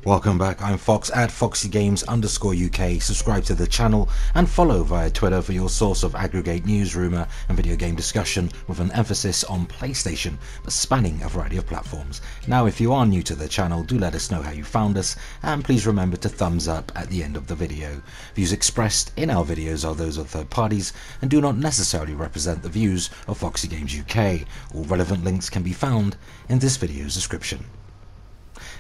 Welcome back, I'm Fox at FoxyGames_UK. Subscribe to the channel and follow via Twitter for your source of aggregate news, rumour and video game discussion with an emphasis on PlayStation, but spanning a variety of platforms. Now if you are new to the channel, do let us know how you found us, and please remember to thumbs up at the end of the video. Views expressed in our videos are those of third parties and do not necessarily represent the views of Foxy Games UK. All relevant links can be found in this video's description.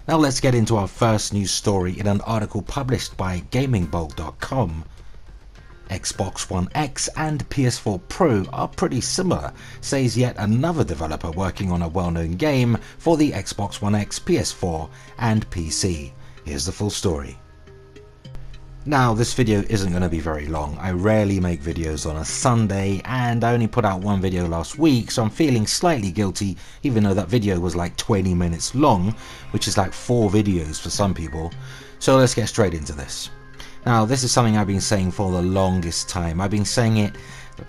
Now let's get into our first news story in an article published by GamingBolt.com. Xbox One X and PS4 Pro are pretty similar, says yet another developer working on a well-known game for the Xbox One X, PS4 and PC. Here's the full story. Now this video isn't going to be very long. I rarely make videos on a Sunday and I only put out one video last week, so I'm feeling slightly guilty even though that video was like 20 minutes long, which is like 4 videos for some people. So let's get straight into this. Now this is something I've been saying for the longest time. I've been saying it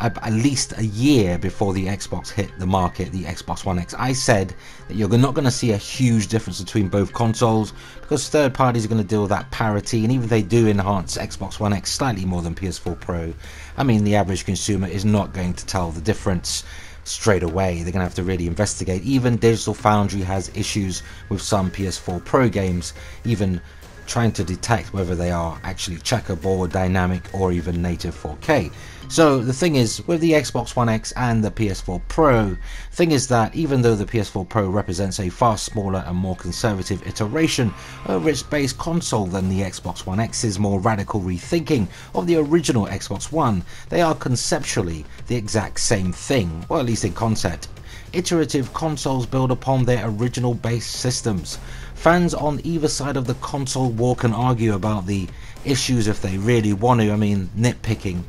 at least a year before the Xbox hit the market, the Xbox One X. I said that you're not going to see a huge difference between both consoles because third parties are going to deal with that parity, and even if they do enhance Xbox One X slightly more than PS4 Pro, I mean the average consumer is not going to tell the difference straight away. They're going to have to really investigate. Even Digital Foundry has issues with some PS4 Pro games, even trying to detect whether they are actually checkerboard, dynamic or even native 4K. So the thing is, with the Xbox One X and the PS4 Pro, thing is that even though the PS4 Pro represents a far smaller and more conservative iteration over its base console than the Xbox One X's more radical rethinking of the original Xbox One, they are conceptually the exact same thing, or at least in concept. Iterative consoles build upon their original base systems. Fans on either side of the console war can argue about the issues if they really want to, I mean nitpicking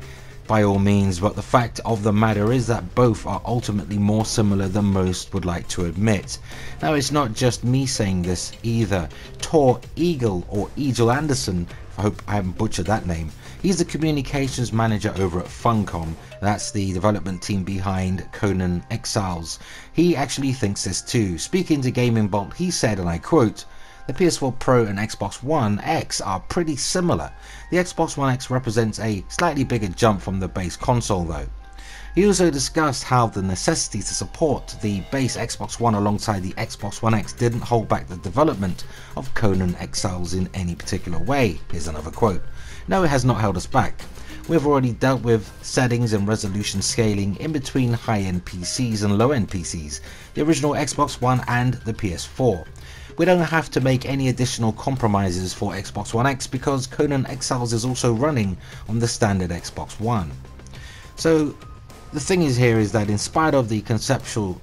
by all means, but the fact of the matter is that both are ultimately more similar than most would like to admit. Now it's not just me saying this either. Tor Eagle, or Egil Anderson, I hope I haven't butchered that name, he's the communications manager over at Funcom, that's the development team behind Conan Exiles. He actually thinks this too. Speaking to Gaming Bolt, he said, and I quote, "The PS4 Pro and Xbox One X are pretty similar. The Xbox One X represents a slightly bigger jump from the base console though." He also discussed how the necessity to support the base Xbox One alongside the Xbox One X didn't hold back the development of Conan Exiles in any particular way. Here's another quote. "No, it has not held us back. We've already dealt with settings and resolution scaling in between high-end PCs and low-end PCs, the original Xbox One and the PS4. We don't have to make any additional compromises for Xbox One X because Conan Exiles is also running on the standard Xbox One." So the thing is here is that in spite of the conceptual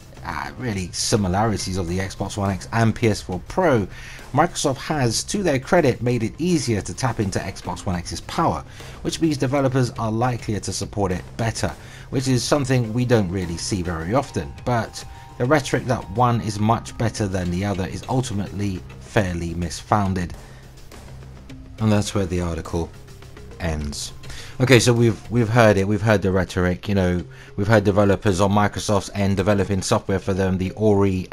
really similarities of the Xbox One X and PS4 Pro, Microsoft has, to their credit, made it easier to tap into Xbox One X's power, which means developers are likelier to support it better, which is something we don't really see very often. But the rhetoric that one is much better than the other is ultimately fairly misfounded. And that's where the article ends. Okay, so we've heard it, we've heard the rhetoric, you know, we've heard developers on Microsoft's end developing software for them. The Ori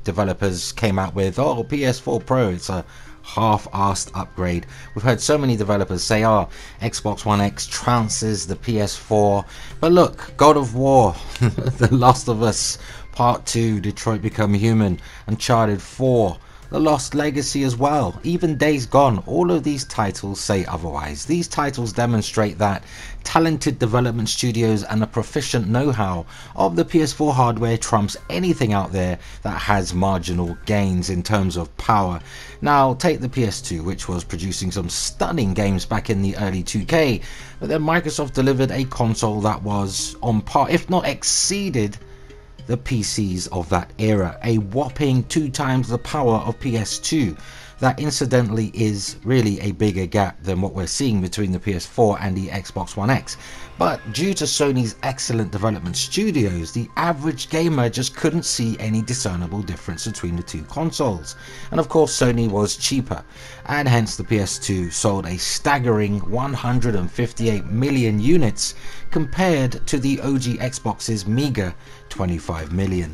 developers came out with, oh, PS4 Pro, it's a half-assed upgrade. We've heard so many developers say, oh, Xbox One X trounces the PS4. But look, God of War, The Last of Us Part 2, Detroit Become Human, Uncharted 4, The Lost Legacy as well, even Days Gone, all of these titles say otherwise. These titles demonstrate that talented development studios and the proficient know-how of the PS4 hardware trumps anything out there that has marginal gains in terms of power. Now take the PS2, which was producing some stunning games back in the early 2K, but then Microsoft delivered a console that was on par, if not exceeded, the PCs of that era, a whopping 2 times the power of PS2. That incidentally is really a bigger gap than what we're seeing between the PS4 and the Xbox One X. But due to Sony's excellent development studios, the average gamer just couldn't see any discernible difference between the two consoles. And of course Sony was cheaper, and hence the PS2 sold a staggering 158 million units compared to the OG Xbox's meager 25 million.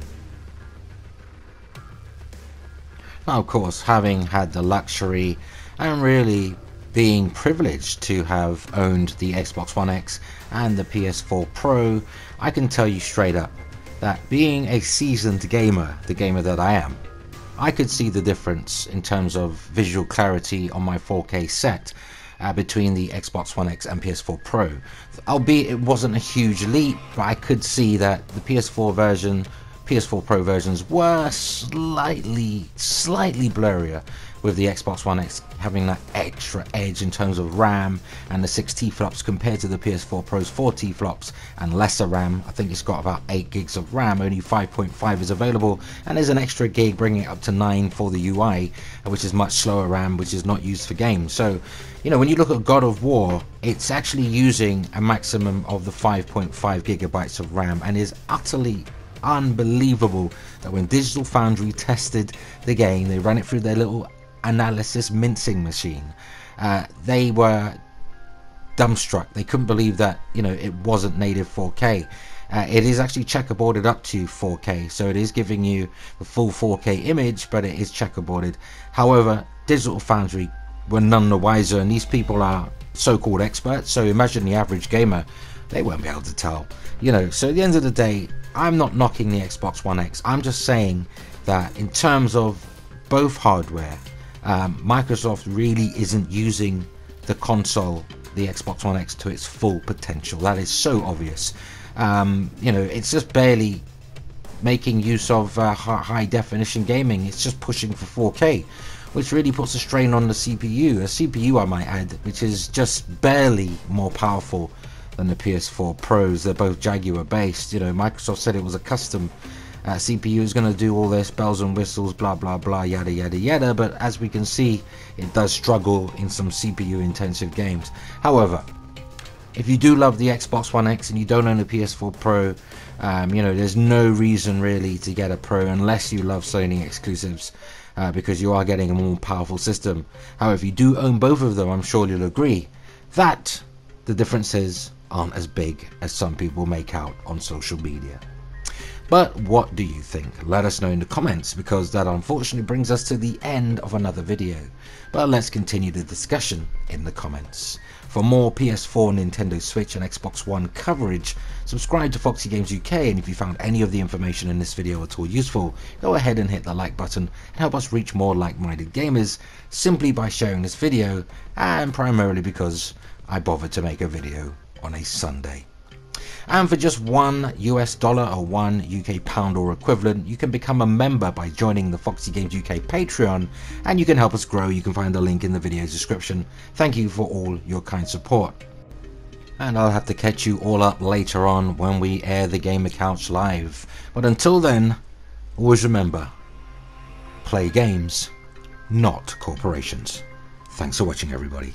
Of course, having had the luxury and really being privileged to have owned the Xbox One X and the PS4 Pro, I can tell you straight up that being a seasoned gamer, the gamer that I am, I could see the difference in terms of visual clarity on my 4K set between the Xbox One X and PS4 Pro. Albeit it wasn't a huge leap, but I could see that the PS4 Pro versions were slightly blurrier, with the Xbox One X having that extra edge in terms of RAM and the 6 T-flops compared to the PS4 Pro's 4 T-flops and lesser RAM. I think it's got about 8 gigs of RAM, only 5.5 is available, and there's an extra gig bringing it up to 9 for the UI, which is much slower RAM, which is not used for games. So, you know, when you look at God of War, it's actually using a maximum of the 5.5 gigabytes of RAM, and is utterly unbelievable that when Digital Foundry tested the game, they ran it through their little analysis mincing machine, they were dumbstruck. They couldn't believe that, you know, it wasn't native 4K. It is actually checkerboarded up to 4K, so it is giving you the full 4K image, but it is checkerboarded. However, Digital Foundry were none the wiser, and these people are so-called experts, so imagine the average gamer, they won't be able to tell, you know. So at the end of the day, I'm not knocking the Xbox One X. I'm just saying that in terms of both hardware, Microsoft really isn't using the console, the Xbox One X, to its full potential. That is so obvious. You know, it's just barely making use of high definition gaming. It's just pushing for 4K, which really puts a strain on the CPU. A CPU, I might add, which is just barely more powerful than the PS4 Pros. They're both Jaguar based. You know, Microsoft said it was a custom CPU is going to do all this bells and whistles, blah blah blah, yada yada yada, but as we can see, it does struggle in some CPU intensive games. However, if you do love the Xbox One X and you don't own a PS4 Pro, you know, there's no reason really to get a Pro unless you love Sony exclusives, because you are getting a more powerful system. However, if you do own both of them, I'm sure you'll agree that the differences aren't as big as some people make out on social media. But what do you think? Let us know in the comments, because that unfortunately brings us to the end of another video. But let's continue the discussion in the comments. For more PS4, Nintendo Switch and Xbox One coverage, subscribe to Foxy Games UK, and if you found any of the information in this video at all useful, go ahead and hit the like button and help us reach more like-minded gamers simply by sharing this video, and primarily because I bothered to make a video on a Sunday. And for just $1 US or £1 UK or equivalent, you can become a member by joining the Foxy Games UK Patreon, and you can help us grow. You can find the link in the video's description. Thank you for all your kind support. And I'll have to catch you all up later on when we air the Gamer Couch live. But until then, always remember, play games, not corporations. Thanks for watching, everybody.